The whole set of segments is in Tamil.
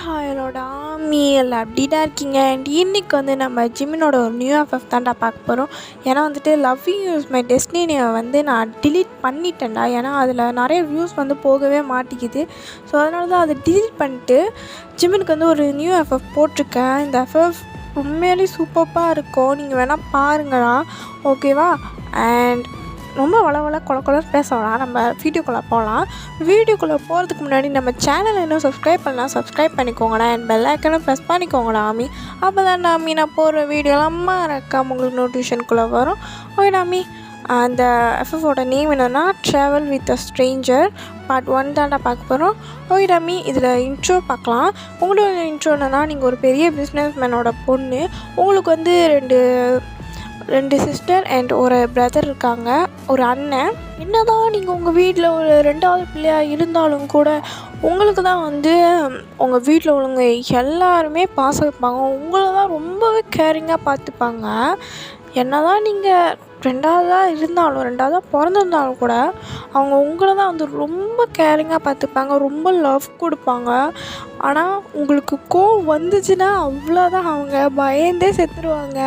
ஹாயலோட ஆமி எல்லாம் அப்படிடா இருக்கீங்க. அண்ட் இன்றைக்கி வந்து நம்ம ஜிமினோட ஒரு நியூ எஃப்எஃப் தான்டா பார்க்க போகிறோம். ஏன்னா வந்துட்டு லவ் யூஸ் மை டெஸ்டினியை வந்து நான் டிலீட் பண்ணிட்டேன்டா. ஏன்னா அதில் நிறைய வியூஸ் வந்து போகவே மாட்டேங்குது. ஸோ அதனால தான் அதை டிலீட் பண்ணிட்டு ஜிமினுக்கு வந்து ஒரு நியூ எஃப்எஃப் போட்டிருக்கேன். இந்த எஃப்எஃப் உண்மையிலே சூப்பராக இருக்கும், நீங்கள் வேணால் பாருங்களா, ஓகேவா? அண்ட் ரொம்ப வள கொல பேசலாம். நம்ம வீடியோக்குள்ளே போகலாம். வீடியோக்குள்ளே போகிறதுக்கு முன்னாடி நம்ம சேனலை இன்னும் சப்ஸ்கிரைப் பண்ணலாம், சப்ஸ்கிரைப் பண்ணிக்கோங்கடா. அண்ட் பெல் ஐக்கனும் ப்ரெஸ் பண்ணிக்கோங்கடா ஆமி. அப்போ தான் நாமி நான் போடுற வீடியோலாம் மறக்காம உங்களுக்கு நோட்டிஃபிகேஷனுக்குள்ளே வரும். ஓகே நாமி, அந்த எஃப்எஃபோட நேம் என்னென்னா travel with a stranger part 1 தான்டா பார்க்க போகிறோம். ஓகே டாமி, இதில் இன்ட்ரோ பார்க்கலாம். உங்களோட இன்ட்ரோ என்னென்னா, நீங்கள் ஒரு பெரிய பிஸ்னஸ் மேனோட பொண்ணு. உங்களுக்கு வந்து ரெண்டு சிஸ்டர் அண்ட் ஒரு பிரதர் இருக்காங்க, ஒரு அண்ணன். என்ன தான் நீங்கள் உங்கள் வீட்டில் ஒரு 2வது பிள்ளையாக இருந்தாலும் கூட உங்களுக்கு தான் வந்து உங்கள் வீட்டில் உள்ளவங்க எல்லாருமே பாசம் வைப்பாங்க. உங்களை தான் ரொம்பவே கேரிங்காக பார்த்துப்பாங்க. என்ன தான் நீங்கள் 2வது பிறந்திருந்தாலும் கூட அவங்க உங்களை தான் வந்து ரொம்ப கேரிங்காக பார்த்துப்பாங்க, ரொம்ப லவ் கொடுப்பாங்க. ஆனால் உங்களுக்கு கோவம் வந்துச்சுன்னா அவ்வளோதான், அவங்க பயந்தே செத்துருவாங்க.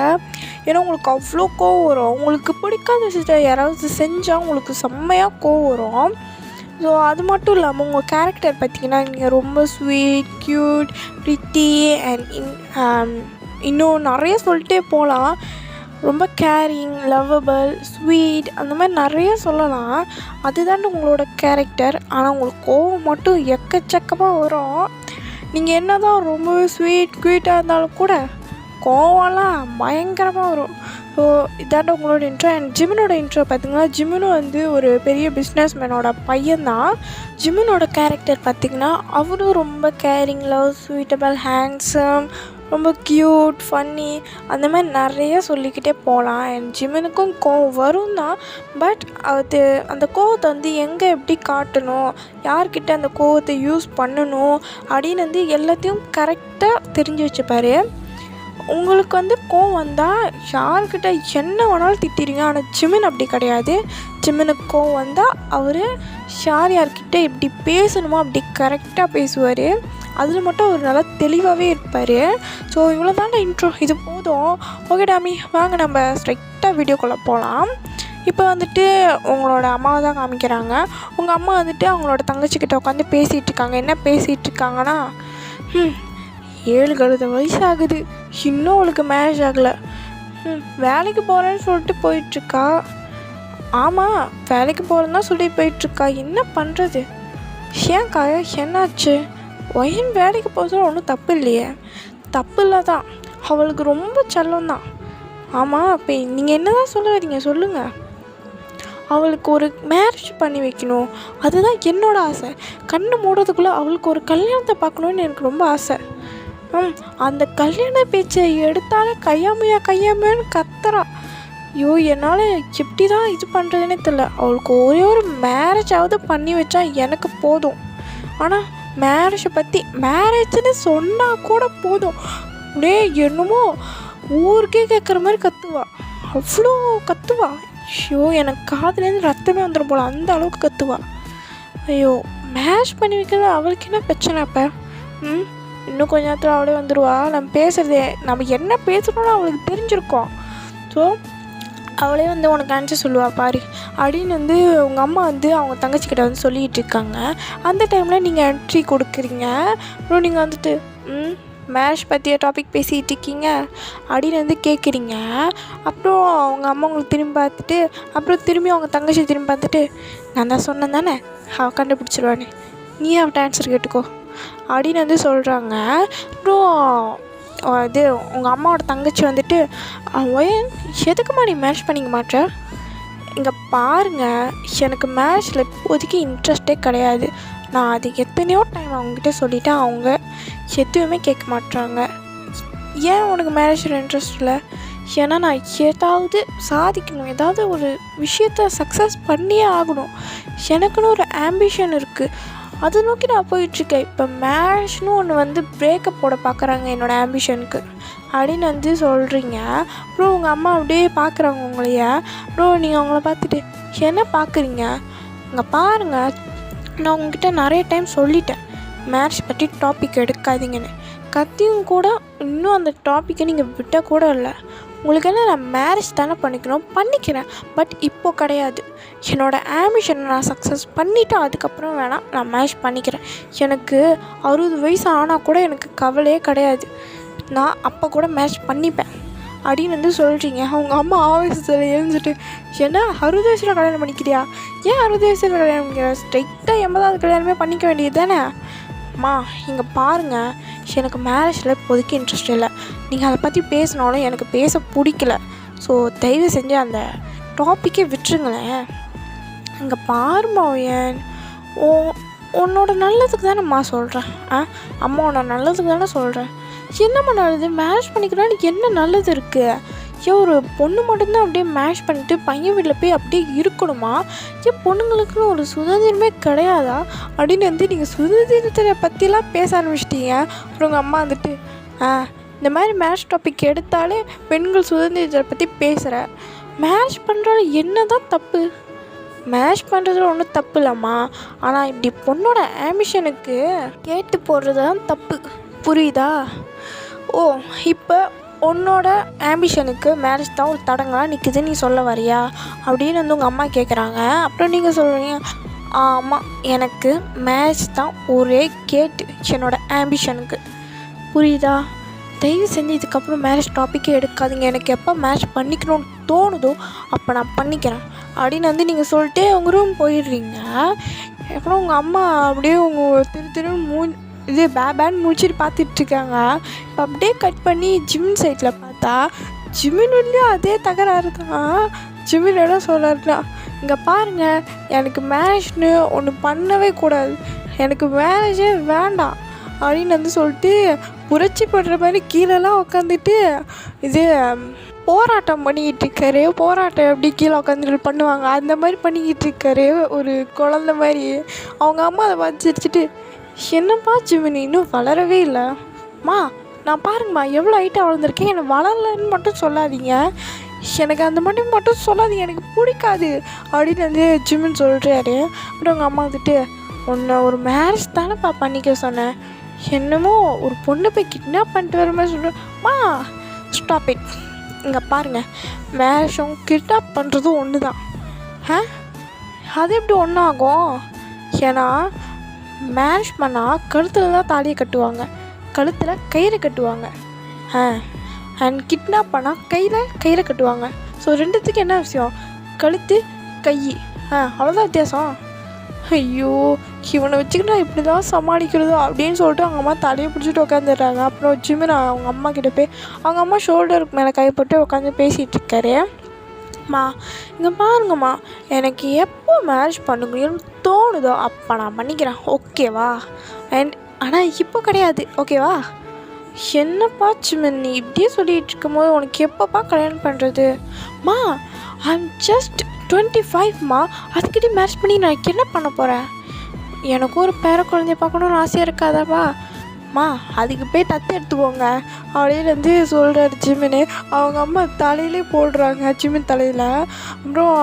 ஏன்னா உங்களுக்கு அவ்வளோ கோவம் வரும். உங்களுக்கு பிடிக்காத விஷயத்தை யாராவது செஞ்சால் உங்களுக்கு செம்மையாக கோவம் வரும். ஸோ அது மட்டும் இல்லாமல் உங்கள் கேரக்டர் பார்த்திங்கன்னா, நீங்கள் ரொம்ப ஸ்வீட், க்யூட், ப்ரிட்டி அண்ட் இன்னும் நிறைய சொல்லிட்டே போகலாம். ரொம்ப கேரிங், லவ்வபிள், ஸ்வீட், அந்த மாதிரி நிறைய சொல்லலாம். அதுதான் உங்களோட கேரக்டர். ஆனால் உங்களுக்கு கோவம் மட்டும் எக்கச்சக்கமாக வரும். நீங்கள் என்ன தான் ரொம்பவே க்யூட்டாக இருந்தாலும் கூட கோவம்லாம் பயங்கரமாக வரும். ஸோ இதாண்ட உங்களோட இன்ட்ரோ. அண்ட் ஜிமினோட இன்ட்ரோ பார்த்திங்கன்னா, ஜிமினு வந்து ஒரு பெரிய பிஸ்னஸ் மேனோட பையன்தான். ஜிமினோட கேரக்டர் பார்த்திங்கன்னா, அவரும் ரொம்ப கேரிங், லவ், ஸ்வீட்டபிள், ஹேண்ட்ஸம், ரொம்ப க்யூட், ஃபன்னி, அந்த மாதிரி நிறைய சொல்லிக்கிட்டே போகலாம். அண்ட் ஜிமினுக்கும் கோவம் வரும் தான். பட் அது அந்த கோவத்தை வந்து எங்கே எப்படி காட்டணும், யார்கிட்ட அந்த கோவத்தை யூஸ் பண்ணணும் அப்படின்னு வந்து எல்லாத்தையும் கரெக்டாக தெரிஞ்சு வச்சுப்பார். உங்களுக்கு வந்து கோவம் வந்தால் யார்கிட்ட என்ன வேணாலும் திட்டிடுங்க. ஆனால் ஜிமின் அப்படி கிடையாது. ஜிமினுக்கு கோவம் வந்தால் அவர் யார்கிட்ட எப்படி பேசணுமோ அப்படி கரெக்டாக பேசுவார். அதில் மட்டும் அவர் நல்லா தெளிவாகவே இருப்பார். ஸோ இவ்வளோ தானே இன்ட்ரோ, இது போதும். ஓகே டாமி, வாங்க நம்ம ஸ்ட்ரைட்டாக வீடியோக்குள்ளே போகலாம். இப்போ வந்துட்டு உங்களோட அம்மாவை தான் காமிக்கிறாங்க. உங்கள் அம்மா வந்துட்டு அவங்களோட தங்கச்சிக்கிட்ட உட்காந்து பேசிகிட்டு இருக்காங்க. என்ன பேசிகிட்டு இருக்காங்கன்னா, 7 கழுத வயசு ஆகுது, இன்னும் அவளுக்கு மேரேஜ் ஆகலை. வேலைக்கு போகிறேன்னு சொல்லிட்டு போயிட்டுருக்கா. ஆமாம், வேலைக்கு போகிறேன்னு தான் சொல்லி போயிட்டுருக்கா. என்ன பண்ணுறது? ஏன்க்கா, என்னாச்சு? ஒயன் வேலைக்கு போகிறது ஒன்றும் தப்பு இல்லையே. தப்பு இல்லை தான், அவளுக்கு ரொம்ப செல்லம் தான். ஆமாம், இப்போ நீங்கள் என்ன தான் சொல்ல வரீங்க சொல்லுங்கள். அவளுக்கு ஒரு மேரேஜ் பண்ணி வைக்கணும், அதுதான் என்னோடய ஆசை. கண்ணு மூடுறதுக்குள்ளே அவளுக்கு ஒரு கல்யாணத்தை பார்க்கணுன்னு எனக்கு ரொம்ப ஆசை. அந்த கல்யாண பேச்சை எடுத்தாலே கையாமையான்னு கத்துறா. ஐயோ, என்னால் எப்படி தான் இது பண்ணுறதுன்னே தெரியல. அவளுக்கு ஒரே ஒரு மேரேஜாவது பண்ணி வச்சா எனக்கு போதும். ஆனால் மேரேஜ்னு சொன்னால் கூட போதும், அப்படியே என்னமோ ஊருக்கே கேட்குற மாதிரி கத்துவா. அவ்வளோ கத்துவா. ஐயோ, எனக்கு காதுலேருந்து ரத்தமே வந்துடும் போல, அந்த அளவுக்கு கத்துவா. ஐயோ, மேரேஜ் பண்ணி வைக்கிறது அவளுக்கு என்ன பிரச்சனை? இப்போ இன்னும் கொஞ்ச நேரத்தில் அவளே வந்துடுவா. நம்ம என்ன பேசணும்னு அவளுக்கு தெரிஞ்சிருக்கோம். ஸோ அவளே வந்து உனக்கு ஆன்சர் சொல்லுவா பாரு அப்படின்னு வந்து உங்கள் அம்மா வந்து அவங்க தங்கச்சிக்கிட்ட வந்து சொல்லிகிட்டு இருக்காங்க. அந்த டைமில் நீங்கள் என்ட்ரி கொடுக்குறீங்க. அப்புறம் நீங்கள் வந்துட்டு மேரேஜ் பற்றிய டாபிக் பேசிகிட்டு இருக்கீங்க அப்படின்னு வந்து கேட்குறீங்க. அப்புறம் அவங்க அம்மா உங்களுக்கு திரும்பி பார்த்துட்டு, அப்புறம் திரும்பி அவங்க தங்கச்சி திரும்பி பார்த்துட்டு, நான் தான் சொன்னேன் தானே, அவள் கண்டுபிடிச்சிருவானே, நீ அவட்ட ஆன்சர் கேட்டுக்கோ அப்படின்னு வந்து சொல்கிறாங்க. அப்புறம் இது உங்கள் அம்மாவோட தங்கச்சி வந்துட்டு, ஒயன் எதுக்குமா நீ மேரேஜ் பண்ணிக்க மாட்டே? இங்கே பாருங்கள், எனக்கு மேரேஜில் இப்போதைக்கு இன்ட்ரெஸ்டே கிடையாது. நான் அது எத்தனையோ டைம் அவங்ககிட்ட சொல்லிவிட்டேன், அவங்க எதுவுமே கேட்க மாட்டாங்க. ஏன் உனக்கு மேரேஜில் இன்ட்ரெஸ்ட் இல்லை? ஏன்னா நான் ஏதாவது சாதிக்கணும், ஏதாவது ஒரு விஷயத்த சக்ஸஸ் பண்ணியே ஆகணும். எனக்குன்னு ஒரு ஆம்பிஷன் இருக்குது, அதை நோக்கி நான் போயிட்டுருக்கேன். இப்போ மேரேஜ்னு ஒன்று வந்து பிரேக்கப் போட பார்க்குறாங்க என்னோடய ஆம்பிஷனுக்கு அப்படின்னு வந்து சொல்கிறீங்க. அப்புறம் உங்கள் அம்மா அப்படியே பார்க்குறாங்க உங்களைய. அப்புறம் நீங்கள் அவங்கள பார்த்துட்டு என்ன பார்க்குறீங்க? அங்கே பாருங்கள், நான் உங்ககிட்ட நிறைய டைம் சொல்லிட்டேன், மேரேஜ் பற்றி டாபிக் எடுக்காதீங்கன்னு. கத்தியும் கூட இன்னும் அந்த டாப்பிக்கை நீங்கள் விட்ட கூட இல்லை. உங்களுக்கு என்ன, நான் மேரேஜ் தானே பண்ணிக்கணும், பண்ணிக்கிறேன். பட் இப்போது கிடையாது. என்னோடய ஆம்பிஷனை நான் சக்ஸஸ் பண்ணிவிட்டு அதுக்கப்புறம் வேணால் நான் மேரேஜ் பண்ணிக்கிறேன். எனக்கு 60 வயசு ஆனால் கூட எனக்கு கவலையே கிடையாது. நான் அப்போ கூட மேரேஜ் பண்ணிப்பேன் அப்படின்னு சொல்கிறீங்க. அவங்க அம்மா ஆவேசத்தில் எழுந்துட்டு, ஏன்னா 60 வயசில் கல்யாணம் பண்ணிக்கிறியா? ஏன் 60 வயசில் கல்யாணம் பண்ணிக்கிற? ஸ்ட்ரைட்டாக 80வது கல்யாணமே பண்ணிக்க வேண்டியது தானே? அம்மா இங்கே பாருங்கள், எனக்கு மேரேஜில் இப்போதைக்கு இன்ட்ரெஸ்ட் இல்லை. நீங்கள் அதை பற்றி பேசினாலும் எனக்கு பேச பிடிக்கல. ஸோ தயவு செஞ்சு அந்த டாப்பிக்கே விட்டுருங்களேன். இங்கே பாருமா, ஏன் உன்னோட நல்லதுக்கு தானேம்மா சொல்கிறேன். அம்மாவோட நல்லதுக்கு தானே சொல்கிறேன். என்னம்மா நல்லது? மேரேஜ் பண்ணிக்கிறனால என்ன நல்லது இருக்குது? ஏன் ஒரு பொண்ணு மட்டும்தான் அப்படியே மேரேஜ் பண்ணிட்டு பையன் வீட்டில் போய் அப்படியே இருக்கணுமா? ஏன் பொண்ணுங்களுக்குன்னு ஒரு சுதந்திரமே கிடையாதா அப்படின்னு நீங்கள் சுதந்திரத்தை பற்றிலாம் பேச ஆரம்பிச்சிட்டீங்க. அப்புறம் உங்கள் அம்மா இந்த மாதிரி மேரேஜ் டாபிக் எடுத்தாலே பெண்கள் சுதந்திரத்தை பற்றி பேசுகிற. மேரேஜ் பண்ணுறால என்ன தான் தப்பு? மேரேஜ் பண்ணுறதுல ஒன்றும் தப்பு இல்லைம்மா. ஆனால் இப்படி பொண்ணோட ஆம்பிஷனுக்கு கேட்டு போடுறது தான் தப்பு. புரியுதா? ஓ, இப்போ உன்னோட ஆம்பிஷனுக்கு மேரேஜ் தான் ஒரு தடங்களாக நிற்குது, நீ சொல்ல வரியா அப்படின்னு உங்கள் அம்மா கேட்குறாங்க. அப்புறம் நீங்கள் சொல்கிறீங்க, ஆமாம் எனக்கு மேரேஜ் தான் ஒரே கேட்டு என்னோடய ஆம்பிஷனுக்கு. புரியுதா? தயவு செஞ்சு இதுக்கப்புறம் மேரேஜ் டாப்பிக்கே எடுக்காதீங்க. எனக்கு எப்போ மேரேஜ் பண்ணிக்கணும்னு தோணுதோ அப்போ நான் பண்ணிக்கிறேன் அப்படின்னு நீங்கள் சொல்லிட்டு உங்கள் ரூம் போயிடுறீங்க. அப்புறம் உங்கள் அம்மா அப்படியே உங்கள் திரு பேன்னு முடிச்சுட்டு பார்த்துட்ருக்காங்க. இப்போ அப்படியே கட் பண்ணி ஜிமின் சைட்டில் பார்த்தா ஜிமின்லேயும் அதே தகராறு தான். ஜிமின் என்ன சொல்கிறாருன்னா, இங்கே பாருங்கள், எனக்கு மேரேஜ்னு ஒன்று பண்ணவே கூடாது, எனக்கு மேரேஜே வேண்டாம் அப்படின்னு சொல்லிட்டு புரட்சி பண்ணுற மாதிரி கீழெல்லாம் உட்காந்துட்டு போராட்டம் பண்ணிக்கிட்டு இருக்காரு. போராட்டம் எப்படி கீழே உட்காந்துட்டு பண்ணுவாங்க அந்த மாதிரி பண்ணிக்கிட்டு இருக்காரு, ஒரு குழந்த மாதிரி. அவங்க அம்மா அதை பார்த்து சிரிச்சிட்டு, என்னப்பா ஜிமினி இன்னும் வளரவே இல்லைம்மா, நான் பாருங்கம்மா எவ்வளோ ஹைட்டாக வளர்ந்துருக்கேன், எனக்கு வளரலன்னு மட்டும் சொல்லாதீங்க, எனக்கு அந்த மட்டும் சொல்லாதீங்க, எனக்கு பிடிக்காது அப்படின்னு ஜிமின் சொல்கிறாரு. அப்புறம் அவங்க அம்மா உன்னை ஒரு மேரேஜ் தானேப்பா பண்ணிக்க சொன்னேன், என்னமோ ஒரு பொண்ணு போய் கிட்னாப் பண்ணிட்டு வர மாதிரி சொல்கிறேம்மா. Stop it. இங்கே பாருங்கள், மேரேஜும் கிட்னாப் பண்ணுறதும் ஒன்று தான். அது எப்படி ஒன்றாகும்? ஏன்னா மேரேஜ் பண்ணால் கழுத்தில் தான் தாலியை கட்டுவாங்க, கழுத்தில் கயிறை கட்டுவாங்க. அண்ட் கிட்னாப் பண்ணால் கயிறை கட்டுவாங்க. ஸோ ரெண்டுத்துக்கு என்ன விஷயம்? கழுத்து கை, அவ்வளோதான் வித்தியாசம். ஐயோ, இவனை வச்சுக்கிட்டு இப்படி தான் சமாளிக்கிறதோ அப்படின்னு சொல்லிட்டு அவங்க அம்மா தலையை பிடிச்சிட்டு உட்காந்துடுறாங்க. அப்புறம் நான் அவங்க அம்மா கிட்டே போய் அவங்க அம்மா ஷோல்டருக்கு மேலே கை போட்டு உட்காந்து பேசிகிட்டு இருக்காரு. அம்மா இங்கே பாருங்கம்மா, எனக்கு எப்போ மேரேஜ் பண்ணுங்கன்னு தோணுதோ அப்போ நான் பண்ணிக்கிறேன், ஓகேவா? ஆனால் இப்போ கிடையாது, ஓகேவா? என்னப்பா ஜிமின், நீ இப்படியே சொல்லிகிட்டு இருக்கும்போது உனக்கு எப்போப்பா கல்யாணம் பண்ணுறது? மா ஐம் ஜஸ்ட் 25மா, அதுக்கிட்டே மேரேஜ் பண்ணி நான் என்ன பண்ண போகிறேன்? எனக்கும் ஒரு பேர குழந்தைய பார்க்கணுன்னு ஆசையாக இருக்காதாப்பா? மா அதுக்கு போய் தத்து எடுத்துக்கோங்க அப்படின்னு சொல்கிறாரு ஜிமின். அவங்க அம்மா தலையிலே போடுறாங்க ஜிமின் தலையில். அப்புறம்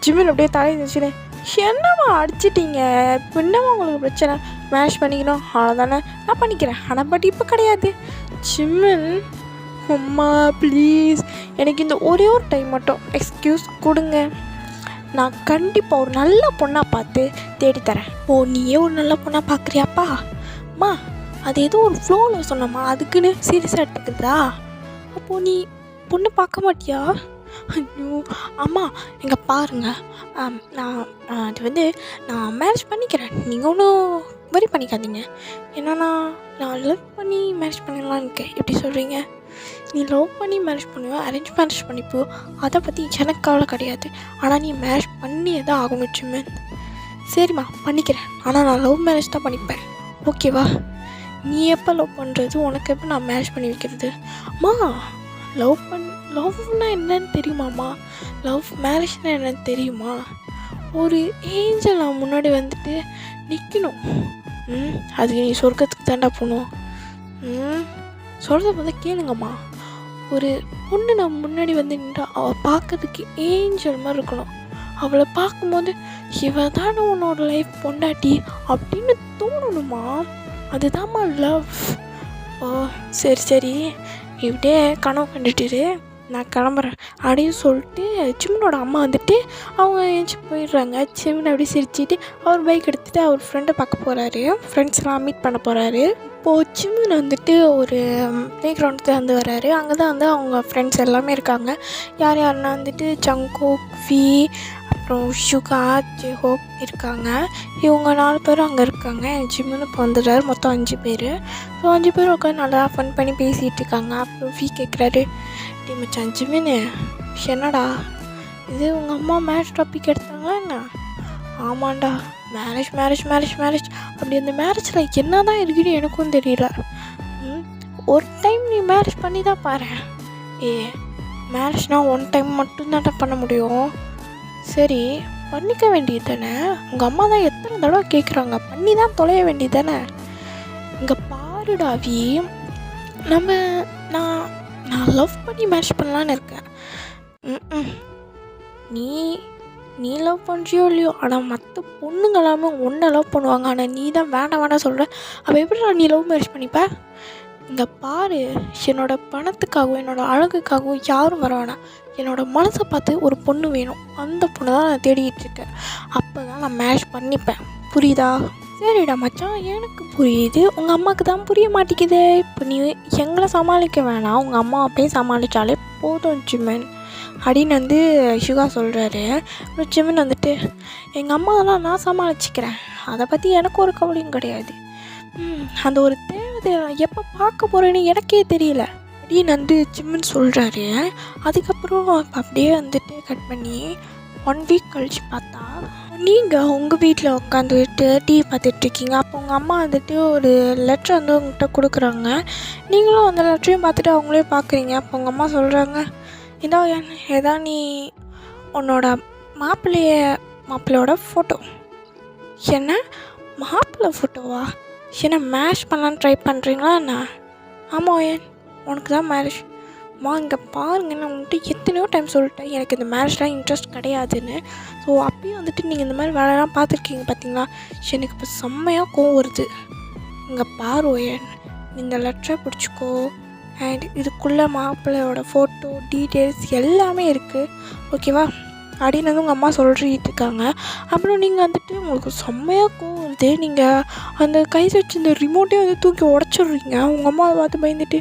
ஜிமின் அப்படியே தலையை வச்சுன்னு, என்னம்மா அடிச்சிட்டிங்க, இப்போ என்னம்மா உங்களுக்கு பிரச்சனை? மேரேஜ் பண்ணிக்கணும் அவ்வளோதானே, நான் பண்ணிக்கிறேன், ஆனால் பட் இப்போ கிடையாது. ஜிமின், அம்மா ப்ளீஸ் எனக்கு இந்த ஒரே ஒரு டைம் மட்டும் எக்ஸ்கியூஸ் கொடுங்க, நான் கண்டிப்பாக ஒரு நல்ல பொண்ணாக பார்த்து தேடித்தரேன். ஓ, நீயே ஒரு நல்ல பொண்ணாக பார்க்குறியாப்பா? அம்மா அது ஏதோ ஒரு ஃப்ளோவில் சொன்னம்மா, அதுக்குன்னு சீரியஸாக எடுத்துக்கிறதா? அப்போது நீ பொண்ணு பார்க்க மாட்டியா? ஐயோ அம்மா இங்கே பாருங்கள், நான் நான் மேரேஜ் பண்ணிக்கிறேன், நீங்கள் ஒன்றும் வரி பண்ணிக்காதீங்க. ஏன்னா நான் லவ் பண்ணி மேரேஜ் பண்ணிடலான்னு இருக்கேன். எப்படி சொல்கிறீங்க? நீ லவ் பண்ணி மேரேஜ் பண்ணுவ, அரேஞ்ச் மேரேஜ் பண்ணிப்போ, அதை பற்றி எனக்கு கவலை கிடையாது. ஆனால் நீ மேரேஜ் பண்ணியே தான் ஆகணும் ஜிமின். சரிம்மா பண்ணிக்கிறேன், ஆனால் நான் லவ் மேரேஜ் தான் பண்ணிப்பேன், ஓகேவா? நீ எப்போ லவ் பண்ணுறது, உனக்கு எப்போ நான் மேரேஜ் பண்ணி வைக்கிறது? அம்மா லவ்னா என்னன்னு தெரியுமாம்மா? லவ் மேரேஜ்னா என்னன்னு தெரியுமா? ஒரு ஏஞ்சல் நான் முன்னாடி நிற்கணும். அதுக்கு நீ சொர்க்கத்துக்கு தாண்டா போகணும். சொல்கிறத கேளுங்கம்மா. ஒரு பொண்ணு நான் முன்னாடி நின்றா அவள் பார்க்கறதுக்கு ஏஞ்சல் மாதிரி இருக்கணும். அவளை பார்க்கும்போது இவ தானே உன்னோட லைஃப் பொண்டாட்டி அப்படின்னு தோணணுமா? அதுதாம்மா லவ். ஓ சரி சரி, இப்படியே கனவு கண்டுட்டு நான் கிளம்புறேன் அப்படின்னு சொல்லிட்டு சிம்னோட அம்மா வந்துட்டு அவங்க ஏஞ்சி போயிடுறாங்க. சிம்னு அப்படி சிரிச்சிட்டு அவர் பைக் எடுத்துகிட்டு அவர் ஃப்ரெண்டை பார்க்க போகிறாரு, ஃப்ரெண்ட்ஸ்லாம் மீட் பண்ண போகிறாரு. இப்போது சிம்னு வந்துட்டு ஒரு ப்ளே கிரவுண்டுக்கு வந்து வர்றாரு. அங்கே தான் வந்து அவங்க ஃப்ரெண்ட்ஸ் எல்லாமே இருக்காங்க. யார் யாருன்னா வந்துட்டு ஜங்கோக், வி, அப்புறம் ஷுகா, ஜெஹோப் இருக்காங்க. இவங்க 4 பேரும் அங்கே இருக்காங்க. ஜிம்முன்னு இப்போ வந்துடுறாரு. மொத்தம் 5 பேர். ஸோ 5 பேர் உட்காந்து நல்லா ஃபன் பண்ணி பேசிகிட்டு இருக்காங்க. அப்புறம் வி கேட்குறாரு, டே மச்சான் ஜிம்மின்னு, என்னடா இது உங்கள் அம்மா மேரேஜ் டாபிக் எடுத்தாங்களா என்ன? ஆமாண்டா, மேரேஜ் மேரேஜ் மேரேஜ் மேரேஜ். அப்படி அந்த மேரேஜில் என்ன தான் இருக்குன்னு எனக்கும் தெரியல. ஒரு டைம் நீ மேரேஜ் பண்ணி தான் பாரு. மேரேஜ்னால் 1 டைம் மட்டும்தான் பண்ண முடியும். சரி பண்ணிக்க வேண்டியது தானே, உங்கள் அம்மா தான் எத்தனை தடவை கேட்குறாங்க, பண்ணி தான் தொலைய வேண்டியது தானே. இங்கே பாருடாவி, நான் லவ் பண்ணி மேரேஜ் பண்ணலான்னு இருக்கேன். நீ லவ் பண்ணுறியோ இல்லையோ, ஆனால் மற்ற பொண்ணுங்க எல்லாமே ஒன்றை லவ் பண்ணுவாங்க. ஆனால் நீ தான் வேண்டாம் சொல்கிற. அப்போ எப்படி நீ லவ் மேரேஜ் பண்ணிப்ப? இங்கே பாரு, என்னோடய பணத்துக்காகவும் என்னோடய அழகுக்காகவும் யாரும் வர வேணாம். என்னோடய மனசை பார்த்து ஒரு பொண்ணு வேணும், அந்த பொண்ணை தான் நான் தேடிக்கிட்டு இருக்கேன். அப்போ தான் நான் மேரேஜ் பண்ணிப்பேன், புரியுதா? சரிடா மச்சான், எனக்கு புரியுது, உங்கள் அம்மாவுக்கு தான் புரிய மாட்டேங்குது. இப்போ நீ எங்களை சமாளிக்க வேணாம், உங்கள் அம்மாவை போய் சமாளித்தாலே போதும் ஜிம்மன் அப்படின்னு வந்து ஷுகா சொல்கிறாரு. அப்புறம் ஜிம்மன் வந்துட்டு, எங்கள் அம்மாவெல்லாம் நான் சமாளிச்சிக்கிறேன், அதை பற்றி எனக்கு ஒரு கவலையும் கிடையாது. அந்த ஒரு தேவதை எப்போ பார்க்க போகிறேன்னு எனக்கே தெரியல அப்படின்னு வந்து ஜிம்முன்னு சொல்கிறாரு. அதுக்கப்புறம் அப்படியே வந்துட்டு கட் பண்ணி 1 வீக் கழித்து பார்த்தா நீங்கள் உங்கள் வீட்டில் உட்காந்துட்டு டிவி பார்த்துட்ருக்கீங்க. அப்போ உங்கள் அம்மா வந்துட்டு ஒரு லெட்டர் வந்து உங்கள்கிட்ட கொடுக்குறாங்க. நீங்களும் அந்த லெட்டரையும் பார்த்துட்டு அவங்களே பார்க்குறீங்க. அப்போ உங்கள் அம்மா சொல்கிறாங்க, ஏதா நீ உன்னோட மாப்பிள்ளையோட ஃபோட்டோ. என்ன மாப்பிள்ளை ஃபோட்டோவா? என்ன மேரேஜ் பண்ணலான்னு ட்ரை பண்ணுறீங்களா என்ன? ஆமாம் ஏன், உனக்கு தான் மேரேஜ். இங்கே பாருங்க, நான் வந்துட்டு எத்தனையோ டைம் சொல்லிட்டேன் எனக்கு இந்த மேரேஜ்லாம் இன்ட்ரெஸ்ட் கிடையாதுன்னு. ஸோ அப்பயும் வந்துட்டு நீங்கள் இந்த மாதிரி வேலைலாம் பார்த்துருக்கீங்க பார்த்தீங்களா, எனக்கு இப்போ செம்மையாக கோவம் வருது. இங்கே பாரு ஏன், இந்த லெட்டரை பிடிச்சிக்கோ, அண்ட் இதுக்குள்ளே மாப்பிள்ளையோட ஃபோட்டோ டீட்டெயில்ஸ் எல்லாமே இருக்குது, ஓகேவா அப்படின்னு வந்து உங்கள் அம்மா சொல்லிட்டு இருக்காங்க. அப்புறம் நீங்கள் வந்துட்டு உங்களுக்கு செம்மையாக கோவம் வருது. நீங்கள் அந்த கை வச்சு இந்த ரிமோட்டே வந்து தூக்கி உடச்சிட்றீங்க. உங்கள் அம்மாவை பார்த்து பயந்துட்டு,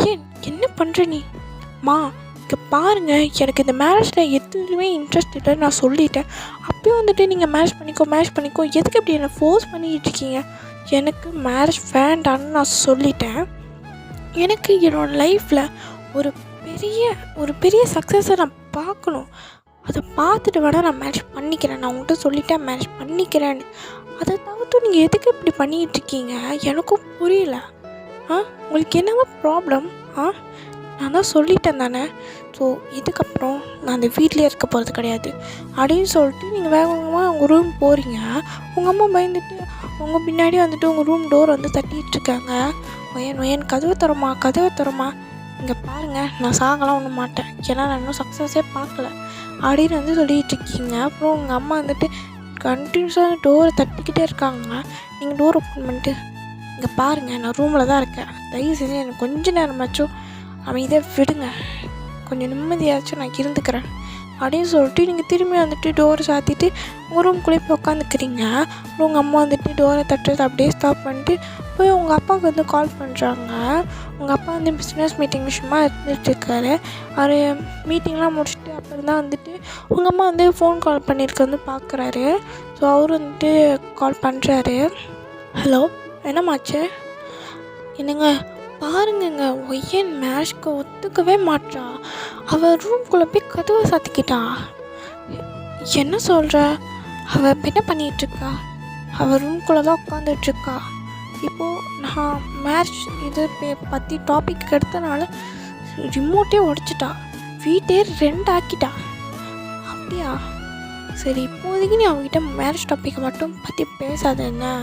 ஏன் என்ன பண்ணுற நீ? இங்கே பாருங்கள், எனக்கு இந்த மேரேஜில் எதுவுமே இன்ட்ரெஸ்ட் இல்லை, நான் சொல்லிட்டேன். அப்பயும் வந்துட்டு நீங்கள் மேரேஜ் பண்ணிக்கோ எதுக்கு இப்படி என்னை ஃபோர்ஸ் பண்ணிக்கிட்டு இருக்கீங்க? எனக்கு மேரேஜ் வேண்டான்னு நான் சொல்லிட்டேன். எனக்கு என்னோடய லைஃப்பில் ஒரு பெரிய சக்ஸஸை நான் பார்க்கணும். அதை பார்த்துட்டு வேணால் நான் மேரேஜ் பண்ணிக்கிறேன். நான் உங்கள்கிட்ட சொல்லிட்டேன் மேரேஜ் பண்ணிக்கிறேன்னு. அதை தவிர்த்து நீங்கள் எதுக்கு இப்படி பண்ணிக்கிட்டு இருக்கீங்க எனக்கும் புரியல. உங்களுக்கு என்னவா ப்ராப்ளம்? நான் தான் சொல்லிட்டேன் தானே. ஸோ இதுக்கப்புறம் நான் அந்த வீட்டிலே இருக்க போகிறது கிடையாது அப்படின்னு சொல்லிட்டு நீங்கள் வேகமாக உங்கள் ரூம் போகிறீங்க. உங்கள் அம்மா பயந்துட்டு உங்கள் பின்னாடி வந்துட்டு உங்கள் ரூம் டோர் வந்து தட்டிகிட்டு இருக்காங்க. ஒயன் கதவை தரமா. இங்கே பாருங்கள், நான் சாகலாம் ஒன்றும் மாட்டேன், ஏன்னா நான் இன்னும் சக்ஸஸே பார்க்கல அப்படின்னு வந்து சொல்லிகிட்டு இருக்கீங்க. அப்புறம் உங்கள் அம்மா வந்துட்டு கண்டினியூஸாக டோரை தட்டிக்கிட்டே இருக்காங்க. நீங்கள் டோர் ஓப்பன் பண்ணிட்டு, இங்கே பாருங்கள், நான் ரூமில் தான் இருக்கேன், தயவு செஞ்சு எனக்கு கொஞ்சம் நேரமாச்சும் அமைதியாக விடுங்க, கொஞ்சம் நிம்மதியாச்சும் நான் இருந்துக்கிறேன் அப்படின்னு சொல்லிட்டு நீங்கள் திரும்பி வந்துட்டு டோரை சாத்திட்டு உங்கள் ரூம்குள்ளே போய் உட்காந்துக்கிறீங்க. அப்புறம் உங்கள் அம்மா வந்துட்டு டோரை தட்டுறது அப்படியே ஸ்டாப் பண்ணிட்டு போய் உங்கள் அப்பாவுக்கு வந்து கால் பண்ணுறாங்க. உங்கள் அப்பா வந்து பிஸ்னஸ் மீட்டிங் விஷயமா இருந்துகிட்ருக்காரு. அவர் மீட்டிங்லாம் முடிச்சுட்டு அப்புறம் தான் வந்துட்டு உங்கள் அம்மா வந்து ஃபோன் கால் பண்ணியிருக்க வந்து பார்க்குறாரு. ஸோ அவர் வந்துட்டு கால் பண்ணுறாரு. ஹலோ, என்னம்மாச்சு? என்னங்க பாருங்கங்க, ஒய்யன் மேரேஜ்க்கு ஒத்துக்கவே மாட்டா. அவள் ரூம்குள்ளே போய் கதவை சாத்திக்கிட்டா. என்ன சொல்கிற? அவள் என்ன பண்ணிகிட்ருக்கா? அவள் ரூம்குள்ளே தான் உட்காந்துட்ருக்கா. இப்போது நான் மேரேஜ் இது பற்றி டாபிக் எடுத்தனால ரிமோட்டே உடச்சிட்டா, வீட்டே 2 ஆக்கிட்டா. அப்படியா? சரி, இப்போதைக்கு நீ அவகிட்ட மேரேஜ் டாப்பிக்கை மட்டும் பற்றி பேசாத என்ன?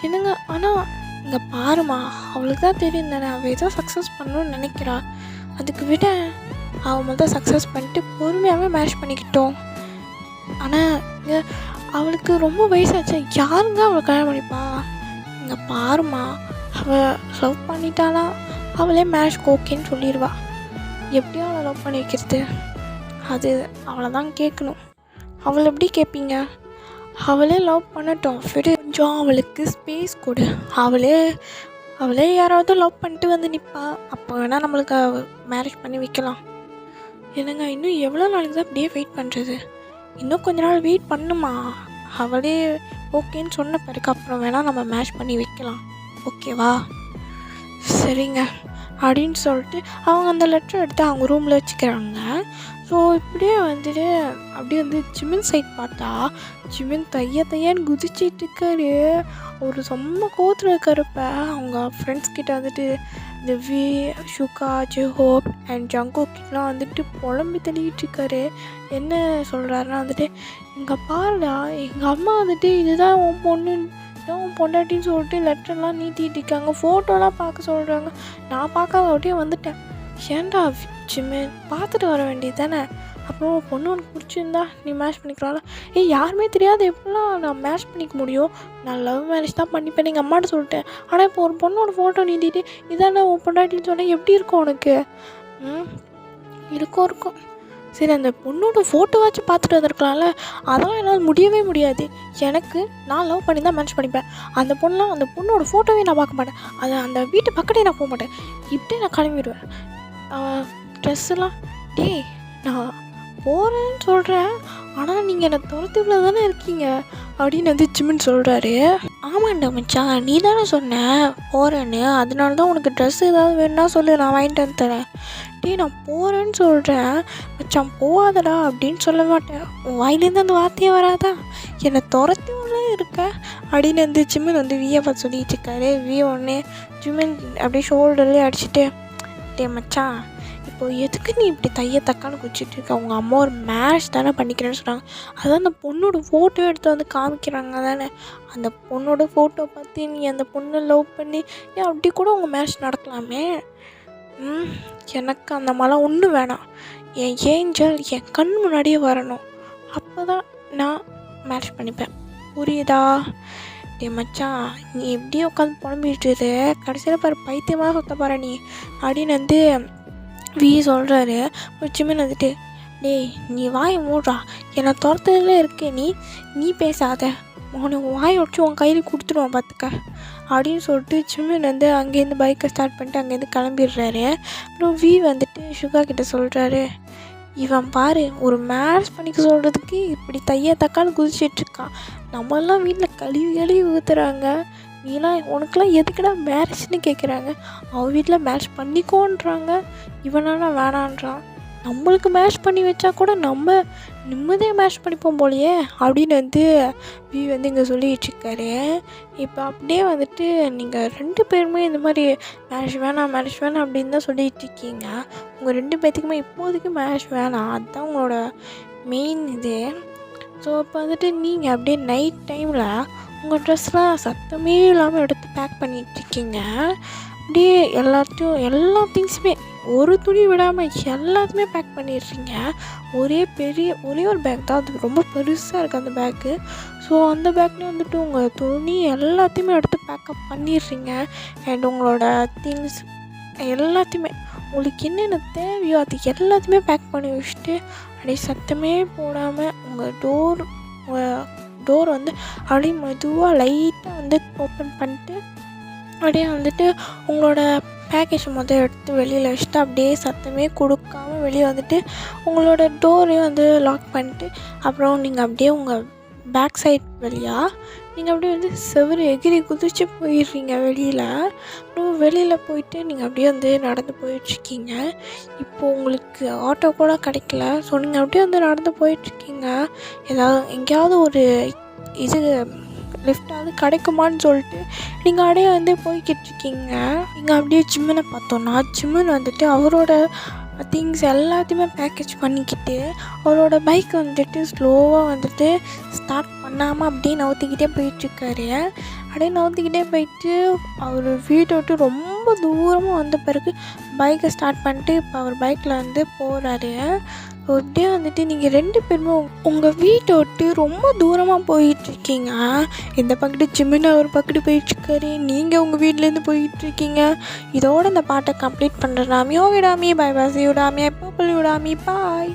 என்னங்க, ஆனால் இங்கே பாருமா, அவளுக்கு தான் தெரியும் தானே, அவள் ஏதோ சக்ஸஸ் பண்ணணும்னு நினைக்கிறா. அதுக்கு விட அவள் முதல் சக்ஸஸ் பண்ணிட்டு பொறுமையாகவே மேரேஜ் பண்ணிக்கிட்டோம். ஆனால் இங்கே அவளுக்கு ரொம்ப வயசாச்சு, யாருங்க அவளை கல்யாணம் பண்ணிப்பா? இங்கே பாருமா, அவள் லவ் பண்ணிட்டானா அவளே மேரேஜ்க்கு ஓகேன்னு சொல்லிடுவா. எப்படியும் அவளை லவ் பண்ணி வைக்கிறது? அது அவளை தான் கேட்கணும். அவளை எப்படி கேட்பீங்க? அவளே லவ் பண்ணட்டும், விடு. கொஞ்சம் அவளுக்கு ஸ்பேஸ் கொடு. அவளே யாராவது லவ் பண்ணிட்டு வந்து நிற்பா. அப்போ வேணால் நம்மளுக்கு மேரேஜ் பண்ணி வைக்கலாம். என்னங்க, இன்னும் எவ்வளோ நாளைக்கு தான் அப்படியே வெயிட் பண்ணுறது? இன்னும் கொஞ்ச நாள் வெயிட் பண்ணுமா. அவளே ஓகேன்னு சொன்ன பிறகு அப்புறம் வேணால் நம்ம மேரேஜ் பண்ணி வைக்கலாம். ஓகேவா? சரிங்க அப்படின்னு சொல்லிட்டு அவங்க அந்த லெட்டர் எடுத்து அவங்க ரூமில் வச்சுக்கிறாங்க. ஸோ இப்படியே வந்துட்டு அப்படியே வந்து ஜிமின் சைட் பார்த்தா ஜிமின் தையன்னு குதிச்சிட்டு இருக்காரு. ஒரு செம்ம கோவத்தில் இருக்காருப்ப. அவங்க ஃப்ரெண்ட்ஸ் கிட்ட வந்துட்டு இந்த வி, ஷுகா, ஜெஹோப் அண்ட் ஜங்குக்கிட்டலாம் வந்துட்டு புலம்பி தள்ளிக்கிட்டு இருக்காரு. என்ன சொல்கிறாருன்னா வந்துட்டு, எங்கள் பாருடா, எங்கள் அம்மா வந்துட்டு இதுதான் உன் பொண்ணு, இதான் உன் பொண்டாட்டின்னு சொல்லிட்டு லெட்டர்லாம் நீட்டிகிட்டு இருக்காங்க, ஃபோட்டோலாம் பார்க்க சொல்கிறாங்க. நான் பார்க்காத அப்படியே வந்துட்டேன். ஏன்டா ஜிமின், பார்த்துட்டு வர வேண்டியது தானே? அப்புறம் பொண்ணு உனக்கு பிடிச்சிருந்தா நீ மேட்ச் பண்ணிக்கலாம்ல. யாருமே தெரியாது எப்படிலாம் நான் மேட்ச் பண்ணிக்க முடியும்? நான் லவ் மேரேஜ் தான் பண்ணிப்பேன் எங்கள் அம்மாட்ட சொல்லிட்டேன். ஆனால் இப்போ ஒரு பொண்ணோட ஃபோட்டோ நீட்டிட்டு இதானே உன் பொண்டாட்டின்னு சொன்னால் எப்படி இருக்கும் உனக்கு? இருக்கும். சரி, அந்த பொண்ணோட ஃபோட்டோவாச்சும் பார்த்துட்டு வந்திருக்கலாம்ல. அதெல்லாம் என்னால் முடியவே முடியாது. எனக்கு நான் லவ் பண்ணி தான் மேட்ச் பண்ணிப்பேன். அந்த பொண்ணோட ஃபோட்டோவே நான் பார்க்க மாட்டேன். அந்த வீட்டு பக்கத்தே நான் போக மாட்டேன். இப்படியே நான் கிளம்பிடுவேன். ட்ரெஸ்ஸெல்லாம் நான் போகிறேன்னு சொல்கிறேன், ஆனால் நீங்கள் என்னை துரத்துக்குள்ளே தானே இருக்கீங்க அப்படின்னு வந்து ஜிமின் சொல்கிறாரு. ஆமாண்டா மச்சான், நீ தானே சொன்ன போகிறேன்னு, அதனால தான் உனக்கு ட்ரெஸ் ஏதாவது வேணுன்னா சொல்லு, நான் வாங்கிட்டு வந்து தரேன். நான் போகிறேன்னு சொல்கிறேன் மச்சான், போகாதடா அப்படின்னு சொல்ல மாட்டேன். உன் வாயிலேருந்து அந்த வார்த்தையே வராதா? என்னை துரத்தி உள்ளே இருக்க அப்படின்னு வந்து ஜிமின் வந்து வியை பார்த்து சொல்லிட்டு இருக்காரு. வி ஒன்று ஜிமின் அப்படியே ஷோல்டர்லேயே அடிச்சுட்டு, மச்சான் இப்போ எதுக்கு நீ இப்படி தக்கான்னு குச்சிட்டு இருக்க? அவங்க அம்மா ஒரு மேரேஜ் தானே பண்ணிக்கிறேன்னு சொன்னாங்க. அதான் அந்த பொண்ணோட ஃபோட்டோ எடுத்து வந்து காமிக்கிறாங்க தானே. அந்த பொண்ணோட ஃபோட்டோ பார்த்து நீ அந்த பொண்ணை லவ் பண்ணி அப்படி கூட உங்கள் மேரேஜ் நடக்கலாமே. எனக்கு அந்த மாதிரிலாம் ஒன்றும் வேணாம். என் ஏஞ்சல் என் கண் முன்னாடியே வரணும். அப்போ தான் நான் மேரேஜ் பண்ணிப்பேன். புரியுதா? மச்சான், நீ எப்படியே உட்காந்து புலம்பிட்டு கடைசியில் பாரு பைத்தியமாக சுத்த பாரு நீ அப்படின்னு வந்து வி சொல்கிறாரு. ஜிமின் வந்துட்டு, நீ வாயை மூடுறா, என்னை துரத்துலேயே இருக்கே, நீ பேசாத, உனக்கு வாயை வச்சு உன் கையில் கொடுத்துருவான் பார்த்துக்க அப்படின்னு சொல்லிட்டு ஜிமின் வந்து அங்கேருந்து பைக்கை ஸ்டார்ட் பண்ணிட்டு அங்கேருந்து கிளம்பிடுறாரு. அப்புறம் வி வந்துட்டு ஷுகா கிட்ட சொல்கிறாரு, இவன் பாரு ஒரு மேரேஜ் பண்ணிக்க சொல்கிறதுக்கு இப்படி தக்கான்னு குதிச்சிட்ருக்கான். நம்மளாம் வீட்டில் கழுவி ஊற்றுறாங்க, உனக்கெல்லாம் எதுக்குடா மேரேஜ்னு கேட்குறாங்க. அவன் வீட்டில் மேரேஜ் பண்ணிக்கோன்றாங்க, இவனானா வேணான்றான். நம்மளுக்கு மேரேஜ் பண்ணி வச்சா கூட நம்ம நிம்மதியாக மேரேஜ் பண்ணிப்போம் போலையே அப்படின்னு வந்து வி வந்து இங்கே சொல்லிகிட்டு இருக்காரு. இப்போ அப்படியே வந்துட்டு நீங்கள் 2 பேருமே இந்த மாதிரி மேரேஜ் வேணாம் அப்படின்னு தான் சொல்லிகிட்டு இருக்கீங்க. உங்கள் 2 பேர்த்துக்குமே இப்போதைக்கு மேரேஜ் வேணாம், அதுதான் உங்களோட மெயின் இது. ஸோ இப்போ வந்துட்டு நீங்கள் அப்படியே நைட் டைமில் உங்கள் ட்ரெஸ்லாம் சத்தமே இல்லாமல் எடுத்து பேக் பண்ணிகிட்ருக்கீங்க. அப்படியே எல்லா திங்ஸுமே ஒரு துணி விடாமல் எல்லாத்தையுமே பேக் பண்ணிடுறீங்க. ஒரே ஒரு பேக் தான், அது ரொம்ப பெருசாக இருக்குது அந்த பேக்கு. ஸோ அந்த பேக்லேயும் வந்துட்டு உங்கள் துணி எல்லாத்தையுமே எடுத்து பேக்கப் பண்ணிடுறீங்க. அண்ட் உங்களோட திங்ஸ் எல்லாத்தையுமே உங்களுக்கு என்னென்ன தேவையோ அது எல்லாத்தையுமே பேக் பண்ணி வச்சுட்டு அப்படியே சத்தமே போடாமல் உங்கள் டோர் வந்து அப்படியே மெதுவாக லைட்டாக வந்து ஓப்பன் பண்ணிட்டு அப்படியே வந்துட்டு உங்களோட பேக்கேஜ் எடுத்து வெளியில் வச்சுட்டு அப்படியே சத்தமே கொடுக்காமல் வெளியே வந்துட்டு உங்களோட டோரையும் வந்து லாக் பண்ணிட்டு அப்புறம் நீங்கள் அப்படியே உங்கள் பேக் சைட் வழியாக நீங்கள் அப்படியே வந்து செவரு எகிரி குதிச்சு போயிடுறீங்க வெளியில். அப்புறம் வெளியில் போயிட்டு நீங்கள் அப்படியே வந்து நடந்து போயிட்டுருக்கீங்க. இப்போது உங்களுக்கு ஆட்டோ கூட கிடைக்கல. ஸோ நீங்கள் அப்படியே வந்து நடந்து போயிட்டுருக்கீங்க. எங்கேயாவது ஒரு இது லிஃப்டாவது கிடைக்குமான்னு சொல்லிட்டு நீங்கள் அப்படியே வந்து போய்கிட்டு இருக்கீங்க. நீங்கள் அப்படியே ஜிம்மினை பார்த்தோன்னா ஜிம்மின் வந்துட்டு அவரோட திங்ஸ் எல்லாத்தையுமே பேக்கேஜ் பண்ணிக்கிட்டு அவரோட பைக் வந்துட்டு ஸ்லோவாக வந்துட்டு ஸ்டார்ட் பண்ணாமல் அப்படியே நவுத்திக்கிட்டே போயிட்டுருக்காரு. அப்படியே நவுத்திக்கிட்டே போயிட்டு அவர் வீட்டை விட்டு ரொம்ப ரொம்ப தூரமாக வந்த பிறகு பைக்கை ஸ்டார்ட் பண்ணிட்டு இப்போ அவர் பைக்கில் வந்து போகிறாரு. அப்படியே வந்துட்டு நீங்கள் 2 பேருமே உங்கள் வீட்டை விட்டு ரொம்ப தூரமாக போயிட்டுருக்கீங்க. இந்த பக்கத்து ஜிமின் ஒரு பக்கத்து போயிட்டுருக்காரு, நீங்கள் உங்கள் வீட்டிலேருந்து போயிட்டுருக்கீங்க. இதோட இந்த பாட்டை கம்ப்ளீட் பண்ணுறேன். மியோ விடாமி, பை பாசி விடாமி, எப்போ விடாமி, பாய்.